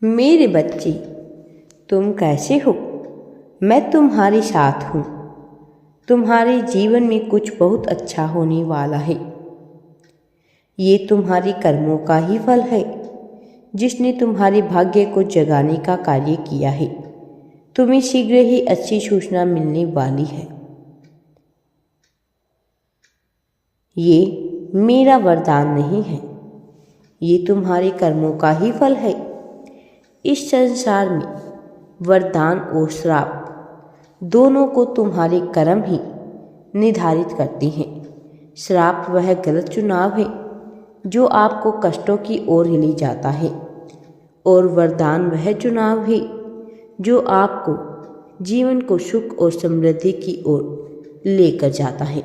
मेरे बच्चे, तुम कैसे हो? मैं तुम्हारे साथ हूँ। तुम्हारे जीवन में कुछ बहुत अच्छा होने वाला है। ये तुम्हारे कर्मों का ही फल है, जिसने तुम्हारे भाग्य को जगाने का कार्य किया है। तुम्हें शीघ्र ही अच्छी सूचना मिलने वाली है। ये मेरा वरदान नहीं है, ये तुम्हारे कर्मों का ही फल है। इस संसार में वरदान और श्राप दोनों को तुम्हारे कर्म ही निर्धारित करते हैं। श्राप वह गलत चुनाव है जो आपको कष्टों की ओर ले जाता है, और वरदान वह चुनाव है जो आपको जीवन को सुख और समृद्धि की ओर लेकर जाता है।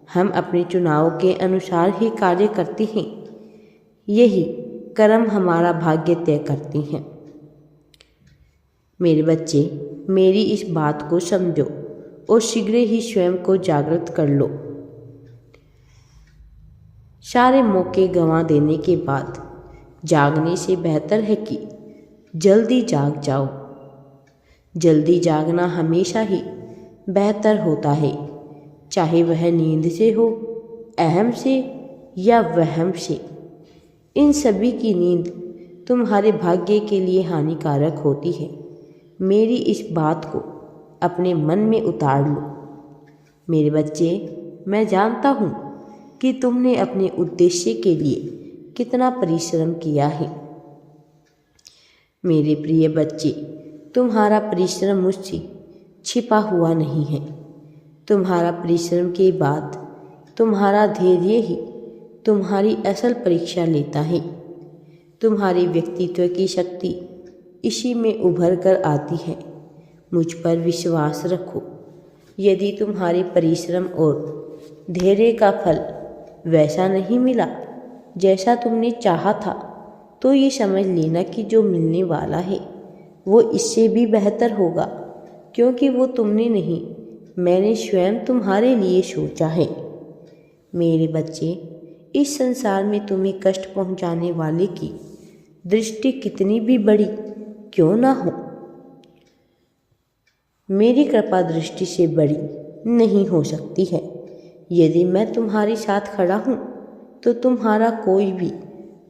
हम अपने चुनाव के अनुसार ही कार्य करते हैं। यही कर्म हमारा भाग्य तय करते हैं। मेरे बच्चे, मेरी इस बात को समझो और शीघ्र ही स्वयं को जागृत कर लो। सारे मौके गंवा देने के बाद जागने से बेहतर है कि जल्दी जाग जाओ। जल्दी जागना हमेशा ही बेहतर होता है, चाहे वह नींद से हो, अहम से या वहम से। इन सभी की नींद तुम्हारे भाग्य के लिए हानिकारक होती है। मेरी इस बात को अपने मन में उतार लो। मेरे बच्चे, मैं जानता हूँ कि तुमने अपने उद्देश्य के लिए कितना परिश्रम किया है। मेरे प्रिय बच्चे, तुम्हारा परिश्रम मुझसे छिपा हुआ नहीं है। तुम्हारा परिश्रम के बाद तुम्हारा धैर्य ही तुम्हारी असल परीक्षा लेता है। तुम्हारे व्यक्तित्व की शक्ति इसी में उभर कर आती है। मुझ पर विश्वास रखो। यदि तुम्हारे परिश्रम और धैर्य का फल वैसा नहीं मिला जैसा तुमने चाहा था, तो ये समझ लेना कि जो मिलने वाला है वो इससे भी बेहतर होगा, क्योंकि वो तुमने नहीं, मैंने स्वयं तुम्हारे लिए सोचा है। मेरे बच्चे, इस संसार में तुम्हें कष्ट पहुंचाने वाले की दृष्टि कितनी भी बड़ी क्यों ना हो, मेरी कृपा दृष्टि से बड़ी नहीं हो सकती है। यदि मैं तुम्हारे साथ खड़ा हूँ तो तुम्हारा कोई भी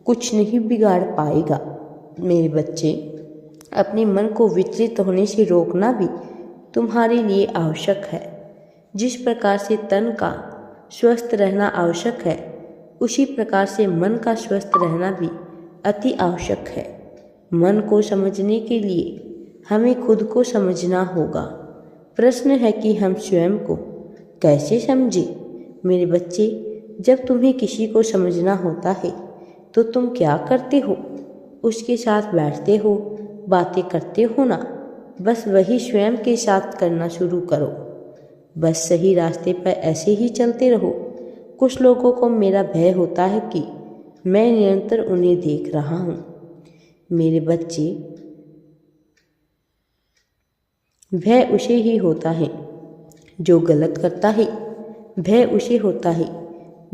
कुछ नहीं बिगाड़ पाएगा। मेरे बच्चे, अपने मन को विचलित होने से रोकना भी तुम्हारे लिए आवश्यक है। जिस प्रकार से तन का स्वस्थ रहना आवश्यक है, उसी प्रकार से मन का स्वस्थ रहना भी अति आवश्यक है। मन को समझने के लिए हमें खुद को समझना होगा। प्रश्न है कि हम स्वयं को कैसे समझें। मेरे बच्चे, जब तुम्हें किसी को समझना होता है तो तुम क्या करते हो? उसके साथ बैठते हो, बातें करते हो ना? बस वही स्वयं के साथ करना शुरू करो। बस सही रास्ते पर ऐसे ही चलते रहो। कुछ लोगों को मेरा भय होता है कि मैं निरंतर उन्हें देख रहा हूँ। मेरे बच्चे, भय उसे ही होता है जो गलत करता है। भय उसे होता है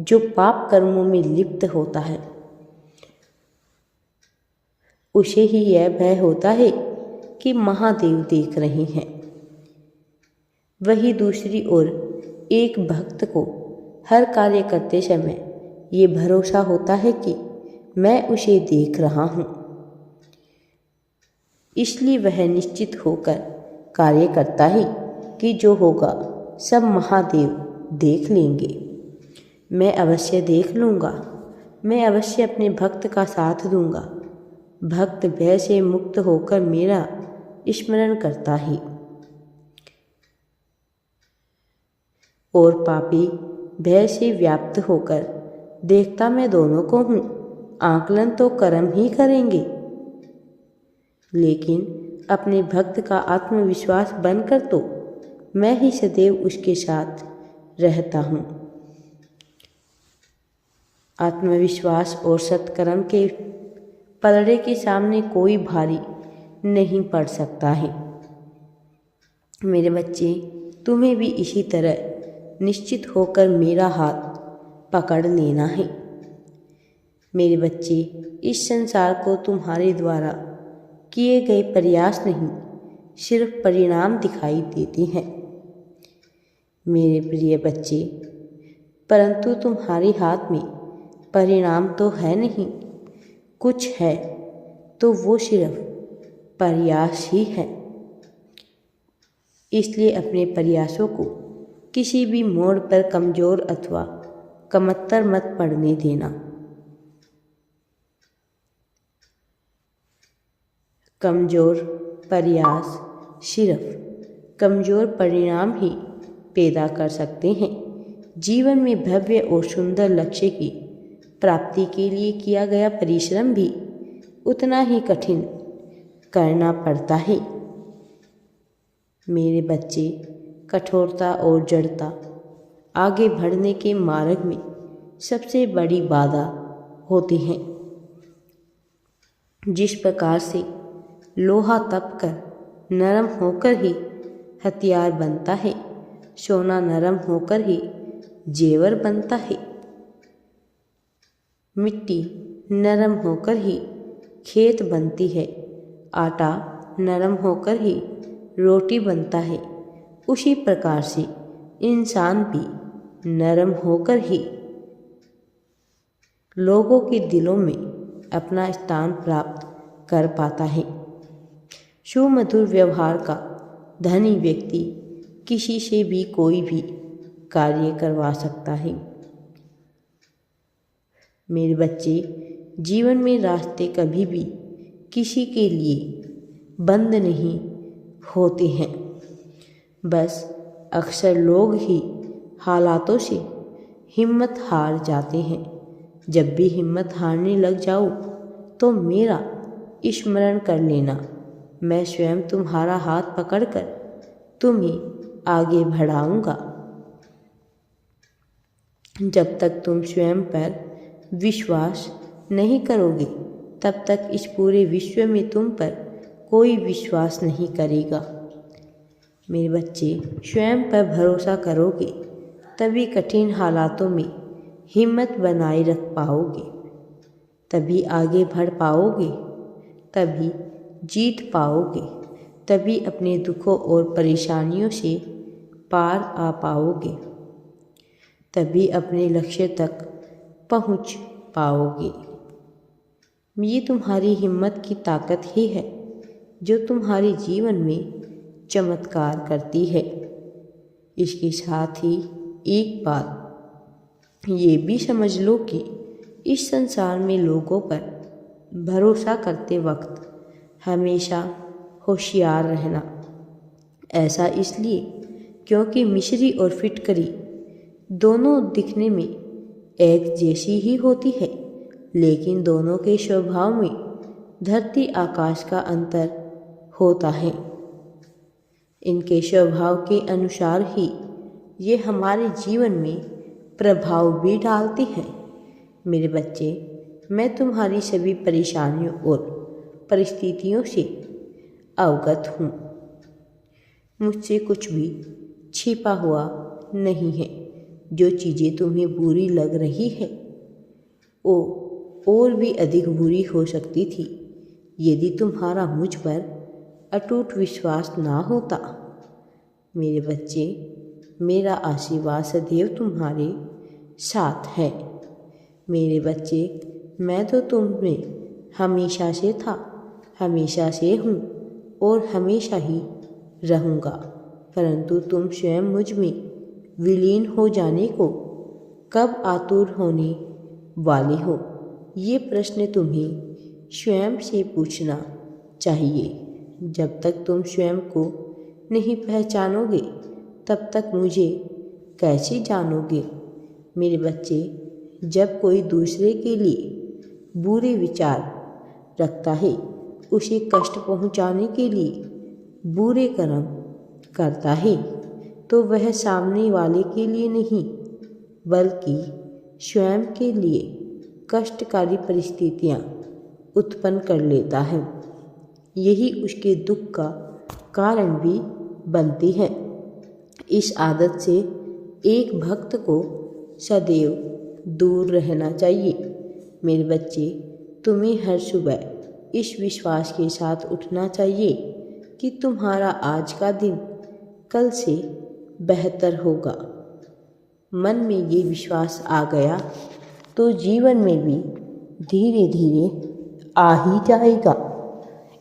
जो पाप कर्मों में लिप्त होता है। उसे ही यह भय होता है कि महादेव देख रहे हैं। वही दूसरी ओर एक भक्त को हर कार्य करते समय ये भरोसा होता है कि मैं उसे देख रहा हूँ, इसलिए वह निश्चित होकर कार्य करता है कि जो होगा सब महादेव देख लेंगे। मैं अवश्य देख लूँगा। मैं अवश्य अपने भक्त का साथ दूंगा। भक्त भय से मुक्त होकर मेरा स्मरण करता है, और पापी भय से व्याप्त होकर देखता मैं दोनों को हूँ। आकलन तो कर्म ही करेंगे, लेकिन अपने भक्त का आत्मविश्वास बनकर तो मैं ही सदैव उसके साथ रहता हूँ। आत्मविश्वास और सत्कर्म के पलड़े के सामने कोई भारी नहीं पड़ सकता है। मेरे बच्चे, तुम्हें भी इसी तरह निश्चित होकर मेरा हाथ पकड़ लेना है। मेरे बच्चे, इस संसार को तुम्हारे द्वारा किए गए प्रयास नहीं, सिर्फ परिणाम दिखाई देते हैं। मेरे प्रिय बच्चे, परंतु तुम्हारे हाथ में परिणाम तो है नहीं। कुछ है तो वो सिर्फ प्रयास ही है। इसलिए अपने प्रयासों को किसी भी मोड़ पर कमज़ोर अथवा कमतर मत पड़ने देना। कमज़ोर प्रयास सिर्फ कमज़ोर परिणाम ही पैदा कर सकते हैं। जीवन में भव्य और सुंदर लक्ष्य की प्राप्ति के लिए किया गया परिश्रम भी उतना ही कठिन करना पड़ता है। मेरे बच्चे, कठोरता और जड़ता आगे बढ़ने के मार्ग में सबसे बड़ी बाधा होती हैं। जिस प्रकार से लोहा तपकर नरम होकर ही हथियार बनता है, सोना नरम होकर ही जेवर बनता है, मिट्टी नरम होकर ही खेत बनती है, आटा नरम होकर ही रोटी बनता है, उसी प्रकार से इंसान भी नरम होकर ही लोगों के दिलों में अपना स्थान प्राप्त कर पाता है। सुमधुर व्यवहार का धनी व्यक्ति किसी से भी कोई भी कार्य करवा सकता है। मेरे बच्चे, जीवन में रास्ते कभी भी किसी के लिए बंद नहीं होते हैं। बस अक्सर लोग ही हालातों से हिम्मत हार जाते हैं। जब भी हिम्मत हारने लग जाओ तो मेरा स्मरण कर लेना। मैं स्वयं तुम्हारा हाथ पकड़कर तुम्हें आगे बढ़ाऊंगा। जब तक तुम स्वयं पर विश्वास नहीं करोगे, तब तक इस पूरे विश्व में तुम पर कोई विश्वास नहीं करेगा। मेरे बच्चे, स्वयं पर भरोसा करोगे तभी कठिन हालातों में हिम्मत बनाए रख पाओगे, तभी आगे बढ़ पाओगे, तभी जीत पाओगे, तभी अपने दुखों और परेशानियों से पार आ पाओगे, तभी अपने लक्ष्य तक पहुंच पाओगे। ये तुम्हारी हिम्मत की ताकत ही है जो तुम्हारे जीवन में चमत्कार करती है। इसके साथ ही एक बात ये भी समझ लो कि इस संसार में लोगों पर भरोसा करते वक्त हमेशा होशियार रहना। ऐसा इसलिए क्योंकि मिश्री और फिटकरी दोनों दिखने में एक जैसी ही होती है, लेकिन दोनों के स्वभाव में धरती आकाश का अंतर होता है। इनके स्वभाव के अनुसार ही ये हमारे जीवन में प्रभाव भी डालते हैं। मेरे बच्चे, मैं तुम्हारी सभी परेशानियों और परिस्थितियों से अवगत हूँ। मुझसे कुछ भी छिपा हुआ नहीं है। जो चीज़ें तुम्हें बुरी लग रही है वो और भी अधिक बुरी हो सकती थी यदि तुम्हारा मुझ पर अटूट विश्वास ना होता। मेरे बच्चे, मेरा आशीर्वाद सदैव तुम्हारे साथ है। मेरे बच्चे, मैं तो तुम्हें हमेशा से था, हमेशा से हूँ और हमेशा ही रहूँगा, परंतु तुम स्वयं मुझ में विलीन हो जाने को कब आतुर होने वाले हो, ये प्रश्न तुम्हें स्वयं से पूछना चाहिए। जब तक तुम स्वयं को नहीं पहचानोगे तब तक मुझे कैसे जानोगे। मेरे बच्चे, जब कोई दूसरे के लिए बुरे विचार रखता है, उसे कष्ट पहुंचाने के लिए बुरे कर्म करता है, तो वह सामने वाले के लिए नहीं बल्कि स्वयं के लिए कष्टकारी परिस्थितियां उत्पन्न कर लेता है। यही उसके दुख का कारण भी बनती है। इस आदत से एक भक्त को सदैव दूर रहना चाहिए। मेरे बच्चे, तुम्हें हर सुबह इस विश्वास के साथ उठना चाहिए कि तुम्हारा आज का दिन कल से बेहतर होगा। मन में ये विश्वास आ गया तो जीवन में भी धीरे धीरे आ ही जाएगा।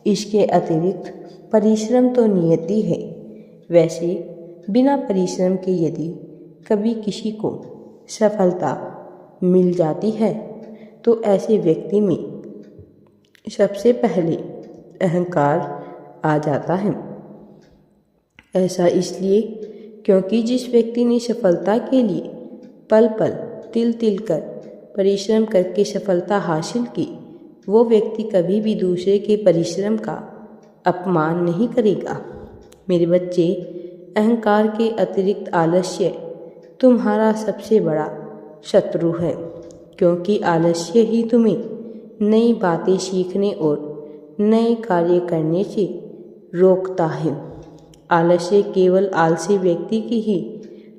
इसके अतिरिक्त परिश्रम तो नियति है। वैसे बिना परिश्रम के यदि कभी किसी को सफलता मिल जाती है तो ऐसे व्यक्ति में सबसे पहले अहंकार आ जाता है। ऐसा इसलिए क्योंकि जिस व्यक्ति ने सफलता के लिए पल पल तिल तिल कर परिश्रम करके सफलता हासिल की, वो व्यक्ति कभी भी दूसरे के परिश्रम का अपमान नहीं करेगा। मेरे बच्चे, अहंकार के अतिरिक्त आलस्य तुम्हारा सबसे बड़ा शत्रु है, क्योंकि आलस्य ही तुम्हें नई बातें सीखने और नए कार्य करने से रोकता है। आलस्य केवल आलसी व्यक्ति की ही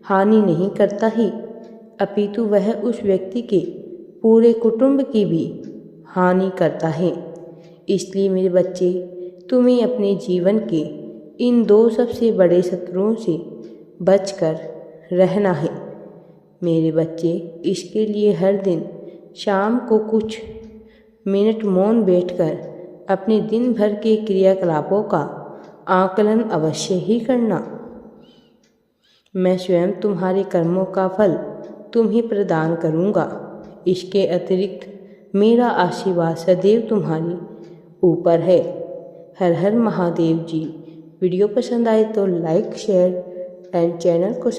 हानि नहीं करता ही, अपितु वह उस व्यक्ति के पूरे कुटुंब की भी हानि करता है। इसलिए मेरे बच्चे, तुम्हें अपने जीवन के इन दो सबसे बड़े शत्रुओं से बचकर रहना है। मेरे बच्चे, इसके लिए हर दिन शाम को कुछ मिनट मौन बैठकर अपने दिन भर के क्रियाकलापों का आकलन अवश्य ही करना। मैं स्वयं तुम्हारे कर्मों का फल तुम्हें प्रदान करूँगा। इसके अतिरिक्त मेरा आशीर्वाद सदैव तुम्हारे ऊपर है। हर हर महादेव जी। वीडियो पसंद आए तो लाइक, शेयर एंड चैनल को